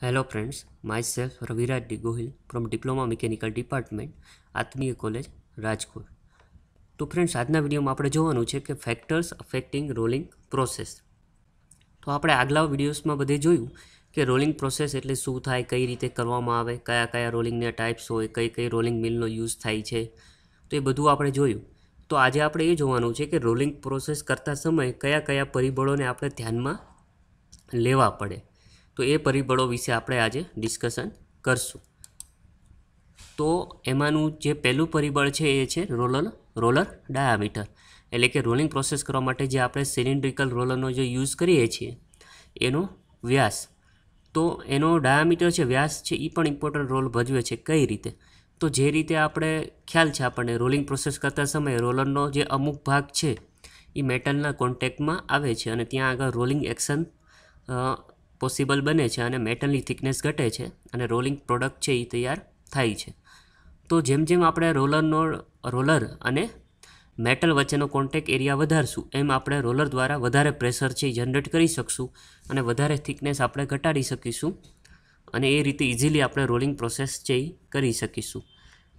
Hello friends, myself Raviraj D. Gohil from Diploma Mechanical Department, Atmiya college Rajkot. તો friends, આજના વિડીયોમાં આપણે જોવાનું છે કે ફેક્ટર્સ અફેક્ટિંગ રોલિંગ પ્રોસેસ. તો આપણે આગલા વિડીયોઝમાં બધે જોયું કે રોલિંગ પ્રોસેસ એટલે શું થાય, કઈ રીતે કરવામાં આવે, કયા કયા રોલિંગના ટાઈપ્સ હોય, કઈ રોલિંગ મિલનો યુઝ થાય છે, તો એ બધું આપણે જોયું. તો આજે આપણે એ જોવાનું છે કે રોલિંગ પ્રોસેસ કરતા સમયે કયા કયા પરિબળોને આપણે ધ્યાનમાં લેવા પડે. તો એ પરિબળો વિશે આપણે આજે ડિસ્કશન કરશું. તો એમાંનું જે પહેલું પરિબળ છે એ છે રોલર ડાયામીટર, એટલે કે રોલિંગ પ્રોસેસ કરવા માટે જે આપણે સિલિન્ડ્રિકલ રોલરનો જે યુઝ કરીએ છીએ એનો વ્યાસ. તો એનો ડાયામીટર છે, વ્યાસ છે, એ પણ ઇમ્પોર્ટન્ટ રોલ ભજવે છે. કઈ રીતે? તો જે રીતે આપણે ખ્યાલ છે આપણને, રોલિંગ પ્રોસેસ કરતા સમયે રોલરનો જે અમુક ભાગ છે એ મેટલના કોન્ટેક્ટમાં આવે છે અને ત્યાં આગળ રોલિંગ એક્શન પોસિબલ બને છે અને મેટલની થિકનેસ ઘટે છે અને રોલિંગ પ્રોડક્ટ છે એ તૈયાર થાય છે. તો જેમ જેમ આપણે રોલર અને મેટલ વચ્ચેનો કોન્ટેક્ટ એરિયા વધારશું એમ આપણે રોલર દ્વારા વધારે પ્રેશર છે એ જનરેટ કરી શકશું અને વધારે થિકનેસ આપણે ઘટાડી શકીશું અને એ રીતે ઇઝીલી આપણે રોલિંગ પ્રોસેસ છે એ કરી શકીશું.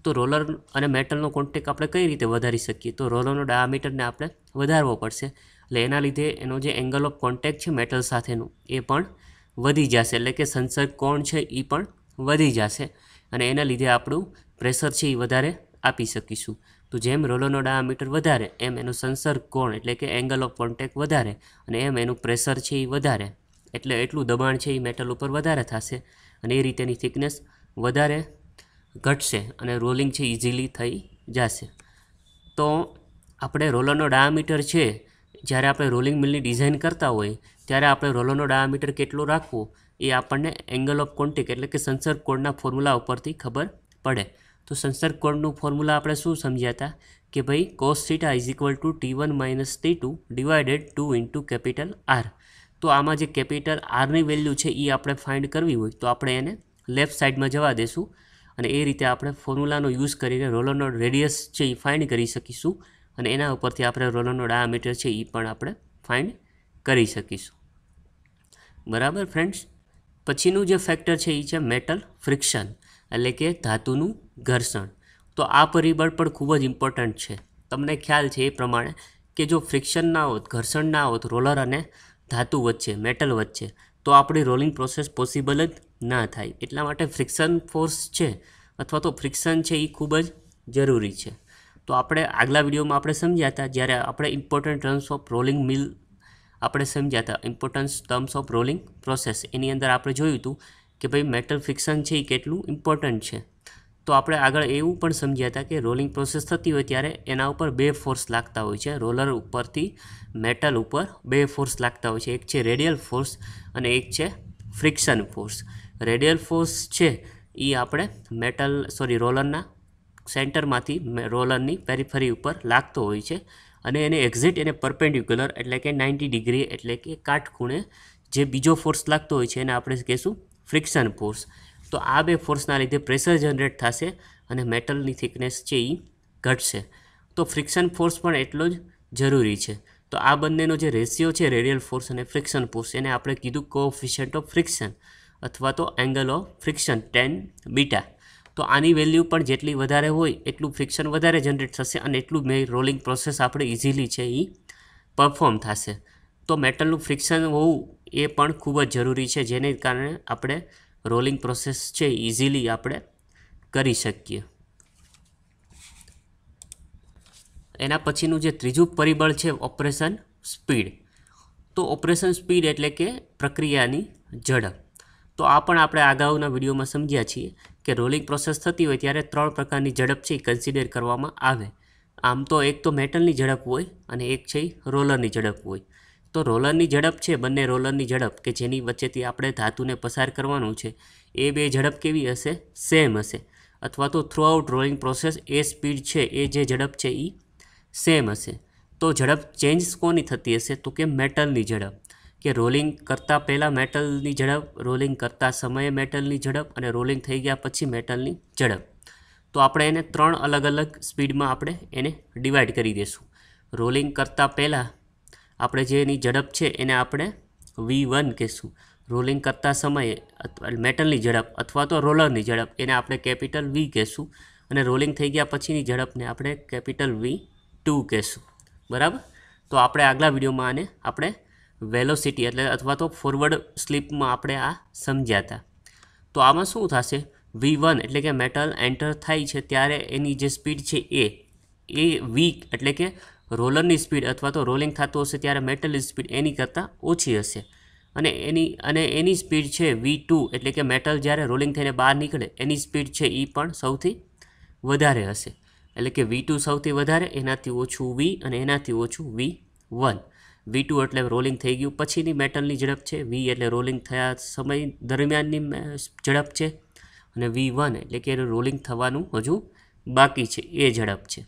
તો રોલર અને મેટલનો કોન્ટેક્ટ આપણે કઈ રીતે વધારી શકીએ? તો રોલરનો ડાયામીટરને આપણે વધારવો પડશે. એટલે એના લીધે એનો જે એંગલ ઓફ કોન્ટેક્ટ છે મેટલ સાથેનું એ પણ વધી જશે, એટલે કે સંસર્ગ કોણ છે એ પણ વધી જશે અને એના લીધે આપણું પ્રેશર છે એ વધારે આપી શકીશું. તો જેમ રોલરનો ડાયામીટર વધારે એમ એનો સંસર્ગ કોણ એટલે કે એંગલ ઓફ કોન્ટેક્ટ વધારે અને એમ એનું પ્રેશર છે એ વધારે, એટલે એટલું દબાણ છે એ મેટલ ઉપર વધારે થશે અને એ રીતે એની થિકનેસ વધારે ઘટશે અને રોલિંગ છે ઇઝીલી થઈ જશે. તો આપણે રોલરનો ડાયામીટર છે, જ્યારે આપણે રોલિંગ મિલની ડિઝાઇન કરતા હોય ત્યારે આપણે રોલરનો ડાયામીટર કેટલો રાખવો એ આપણને એંગલ ઓફ કોન્ટેક્ટ એટલે કે સંસર્ગ કોણના ફોર્મ્યુલા ઉપરથી ખબર પડે. તો સંસર્ગ કોણનું ફોર્મ્યુલા આપણે શું સમજ્યા હતા કે ભાઈ cos θ is equal to T1 minus T2 divided 2 into capital R. તો આમાં જે કેપિટલ આરની વેલ્યુ છે એ આપણે ફાઇન્ડ કરવી હોય તો આપણે એને લેફ્ટ સાઈડમાં જવા દેશું અને એ રીતે આપણે ફોર્મ્યુલાનો યુઝ કરીને રોલરનો રેડિયસ છે એ ફાઇન્ડ કરી શકીશું અને એના ઉપરથી આપણે રોલરનો ડાયામીટર છે એ પણ આપણે ફાઇન્ડ કરી શકીશું. બરાબર ફ્રેન્ડ્સ? પછીનું જે ફેક્ટર છે એ છે મેટલ ફ્રિક્શન, એટલે કે ધાતુનું ઘર્ષણ. તો આ પરિબળ પણ ખૂબ જ ઇમ્પોર્ટન્ટ છે. તમને ખ્યાલ છે એ પ્રમાણે કે જો ફ્રિક્શન ના હોત, ઘર્ષણ ના હોત રોલર અને ધાતુ વચ્ચે, મેટલ વચ્ચે, તો આપણી રોલિંગ પ્રોસેસ પોસિબલ જ ના થાય. એટલા માટે ફ્રિક્શન ફોર્સ છે અથવા તો ફ્રિક્શન છે એ ખૂબ જ જરૂરી છે. તો આપણે આગલા વિડીયોમાં આપણે સમજ્યા હતા, જ્યારે આપણે important terms of rolling mill આપણે સમજ્યા હતા, importance terms of rolling process, એની અંદર આપણે જોયું હતું કે ભાઈ મેટલ ફ્રિક્શન છે એ કેટલું ઇમ્પોર્ટન્ટ છે. તો આપણે આગળ એવું પણ સમજ્યા હતા કે રોલિંગ પ્રોસેસ થતી હોય ત્યારે એના ઉપર બે ફોર્સ લાગતા હોય છે. રોલર ઉપરથી મેટલ ઉપર બે ફોર્સ લાગતા હોય છે. એક છે રેડિયલ ફોર્સ અને એક છે ફ્રિક્શન ફોર્સ. રેડિયલ ફોર્સ છે એ આપણે રોલરના સેન્ટરમાંથી રોલરની પેરીફરી ઉપર લાગતો હોય છે અને એને એક્ઝિટ એને પરપેન્ડિક્યુલર એટલે કે 90 ડિગ્રી એટલે કે કાટખૂણે જે બીજો ફોર્સ લાગતો હોય છે એને આપણે કહીશું ફ્રિક્શન ફોર્સ. તો આ બે ફોર્સના લીધે પ્રેશર જનરેટ થશે અને મેટલની થિકનેસ છે એ ઘટશે. તો ફ્રિક્શન ફોર્સ પણ એટલો જ જરૂરી છે. તો આ બંનેનો જે રેશિયો છે રેડિયલ ફોર્સ અને ફ્રિક્શન ફોર્સ, એને આપણે કીધું કોએફિશિયન્ટ ઓફ ફ્રિક્શન અથવા તો angle of friction tan beta. તો આની વેલ્યુ પણ જેટલી વધારે હોય એટલું ફ્રિક્શન વધારે જનરેટ થશે અને એટલું રોલિંગ પ્રોસેસ આપણે ઇઝીલી છે એ પરફોર્મ થશે. તો મેટલનું ફ્રિક્શન હોવું એ પણ ખૂબ જ જરૂરી છે, જેને કારણે આપણે રોલિંગ પ્રોસેસ છે ઇઝીલી આપણે કરી શકીએ. એના પછીનું જે ત્રીજું પરિબળ છે ઓપરેશન સ્પીડ. તો ઓપરેશન સ્પીડ એટલે કે પ્રક્રિયાની ઝડપ. તો આ પણ આપણે અગાઉના વિડીયોમાં સમજ્યા છીએ કે રોલિંગ પ્રોસેસ થતી હોય ત્યારે 3 પ્રકારની ઝડપ છે એ કન્સિડર કરવામાં આવે. આમ તો એક તો મેટલની ઝડપ હોય અને એક છે રોલરની ઝડપ હોય. તો રોલરની ઝડપ છે, બંને રોલરની ઝડપ કે જેની વચ્ચેથી આપણે ધાતુને પસાર કરવાનું છે, એ બે ઝડપ કેવી હશે? સેમ હશે. અથવા તો થ્રુ આઉટ રોલિંગ પ્રોસેસ એ સ્પીડ છે એ જે ઝડપ છે એ સેમ હશે. તો ઝડપ ચેન્જ કોની થતી હશે? તો કે મેટલની ઝડપ. કે રોલિંગ કરતાં પહેલાં મેટલની ઝડપ, રોલિંગ કરતાં સમયે મેટલની ઝડપ અને રોલિંગ થઈ ગયા પછી મેટલની ઝડપ. તો આપણે એને 3 અલગ અલગ સ્પીડમાં આપણે એને ડિવાઈડ કરી દઈશું. રોલિંગ કરતાં પહેલાં આપણે જે એની ઝડપ છે એને આપણે V1 કહીશું. રોલિંગ કરતા સમયે મેટલની ઝડપ અથવા તો રોલરની ઝડપ એને આપણે કેપિટલ V કહેશું અને રોલિંગ થઈ ગયા પછીની ઝડપને આપણે કેપિટલ V2 કહેશું. બરાબર. તો આપણે આગલા વિડીયોમાં આને આપણે વેલોસિટી એટલે અથવા તો ફોરવર્ડ સ્લીપમાં આપણે આ સમજ્યા હતા. તો આમાં શું થશે, V1 એટલે કે મેટલ એન્ટર થાય છે ત્યારે એની જે સ્પીડ છે એ V એટલે કે રોલરની સ્પીડ અથવા તો રોલિંગ થતું હશે ત્યારે મેટલની સ્પીડ એની કરતાં ઓછી હશે અને એની સ્પીડ છે V2 એટલે કે મેટલ જ્યારે રોલિંગ થઈને બહાર નીકળે એની સ્પીડ છે એ પણ સૌથી વધારે હશે. એટલે કે V2 સૌથી વધારે, એનાથી ઓછું V અને એનાથી ઓછું V1. V2 એટલે રોલિંગ થઈ ગયું પછીની મેટલની ઝડપ છે, V એટલે રોલિંગ થયા સમય દરમિયાનની ઝડપ છે અને V1 એટલે કે રોલિંગ થવાનું હજુ બાકી છે એ ઝડપ છે.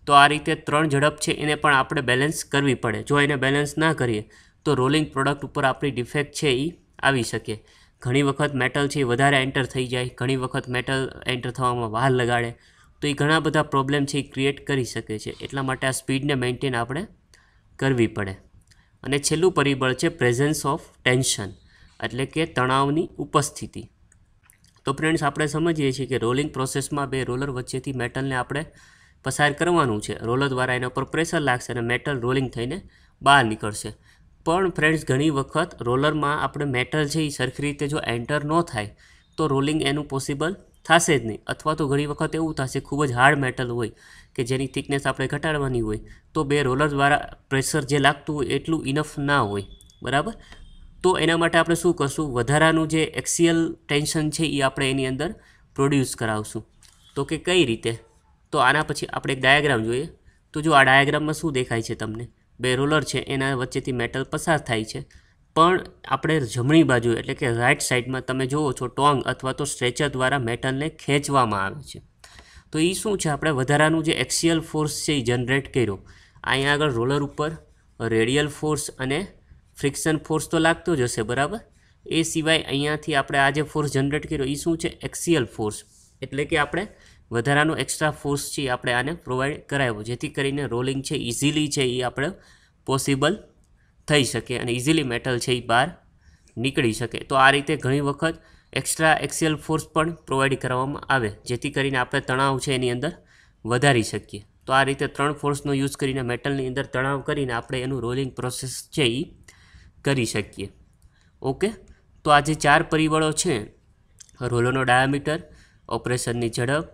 તો આ રીતે 3 ઝડપ છે એને પણ આપણે બેલેન્સ કરવી પડે. જો એને બેલેન્સ ના કરીએ તો રોલિંગ પ્રોડક્ટ ઉપર આપણી ડિફેક્ટ છે એ આવી શકે. ઘણી વખત મેટલ છે એ વધારે એન્ટર થઈ જાય, ઘણી વખત મેટલ એન્ટર થવામાં વાર લગાડે, તો એ ઘણા બધા પ્રોબ્લેમ છે એ ક્રિએટ કરી શકે છે. એટલા માટે આ સ્પીડને મેન્ટેન આપણે કરવી પડે. અને છેલ્લું પરિબળ છે પ્રેઝન્સ ઓફ ટેન્શન એટલે કે તણાવની ઉપસ્થિતિ. તો ફ્રેન્ડ્સ આપણે સમજીએ છીએ કે રોલિંગ પ્રોસેસમાં બે રોલર વચ્ચેથી મેટલને આપણે પસાર કરવાનું છે. રોલર દ્વારા એના પર પ્રેશર લાગશે અને મેટલ રોલિંગ થઈને બહાર નીકળશે. પણ ફ્રેન્ડ્સ ઘણી વખત રોલરમાં આપણે મેટલ છે એ સરખી રીતે જો એન્ટર ન થાય તો રોલિંગ એનું પોસિબલ થશે જ નહીં. અથવા તો ઘણી વખત એવું થશે ખૂબ જ હાર્ડ મેટલ હોય કે જેની થિકનેસ આપણે ઘટાડવાની હોય તો બે રોલર દ્વારા પ્રેશર જે લાગતું હોય એટલું ઇનફ ના હોય. બરાબર. તો એના માટે આપણે શું કરશું, વધારાનું જે એક્સિયલ ટેન્શન છે એ આપણે એની અંદર પ્રોડ્યુસ કરાવશું. તો કે કઈ રીતે, તો આના પછી આપણે એક ડાયાગ્રામ જોઈએ. તો જો આ ડાયાગ્રામમાં શું દેખાય છે તમને, બે રોલર છે એના વચ્ચેથી મેટલ પસાર થાય છે પણ આપણે જમણી બાજુ એટલે કે રાઇટ સાઈડમાં તમે જુઓ છો ટોંગ અથવા તો સ્ટ્રેચર દ્વારા મેટલને ખેંચવામાં આવે છે. તો એ શું છે, આપણે વધારાનું જે એક્સિયલ ફોર્સ છે એ જનરેટ કર્યો. અહીંયા આગળ રોલર ઉપર રેડિયલ ફોર્સ અને ફ્રિક્શન ફોર્સ તો લાગતો જ હશે. બરાબર. એ સિવાય અહીંયાથી આપણે આ જે ફોર્સ જનરેટ કર્યો એ શું છે, એક્સિયલ ફોર્સ એટલે કે આપણે વધારાનો એક્સ્ટ્રા ફોર્સ છે આપણે આને પ્રોવાઈડ કરાવ્યો જેથી કરીને રોલિંગ છે ઇઝીલી છે એ આપણે પોસિબલ થઈ શકે અને ઇઝીલી મેટલ છે એ બહાર નીકળી શકે. તો આ રીતે ઘણી વખત એક્સ્ટ્રા એક્સિયલ ફોર્સ પણ પ્રોવાઈડ કરવામાં આવે જેથી કરીને આપણે તણાવ છે એની અંદર વધારી શકીએ. તો આ રીતે 3 ફોર્સનો યુઝ કરીને મેટલની અંદર તણાવ કરીને આપણે એનું રોલિંગ પ્રોસેસ છે એ કરી શકીએ. ઓકે. તો આ જે 4 પરિબળો છે, રોલરનો ડાયામીટર, ઓપરેશનની ઝડપ,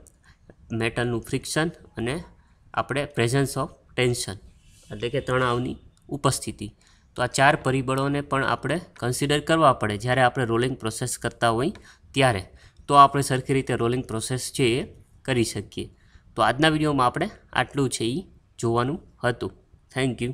મેટલનું ફ્રિક્શન અને આપણે પ્રેઝન્સ ઓફ ટેન્શન એટલે કે તણાવની ઉપસ્થિતિ. તો આ 4 પરિબળોને પણ આપણે કન્સિડર કરવા પડે જ્યારે આપણે રોલિંગ પ્રોસેસ કરતા હોઈ ત્યારે. તો આપણે સરખી રીતે રોલિંગ પ્રોસેસ છે એ કરી શકીએ. તો આજના વિડીયોમાં આપણે આટલું છે એ જોવાનું હતું. Thank you.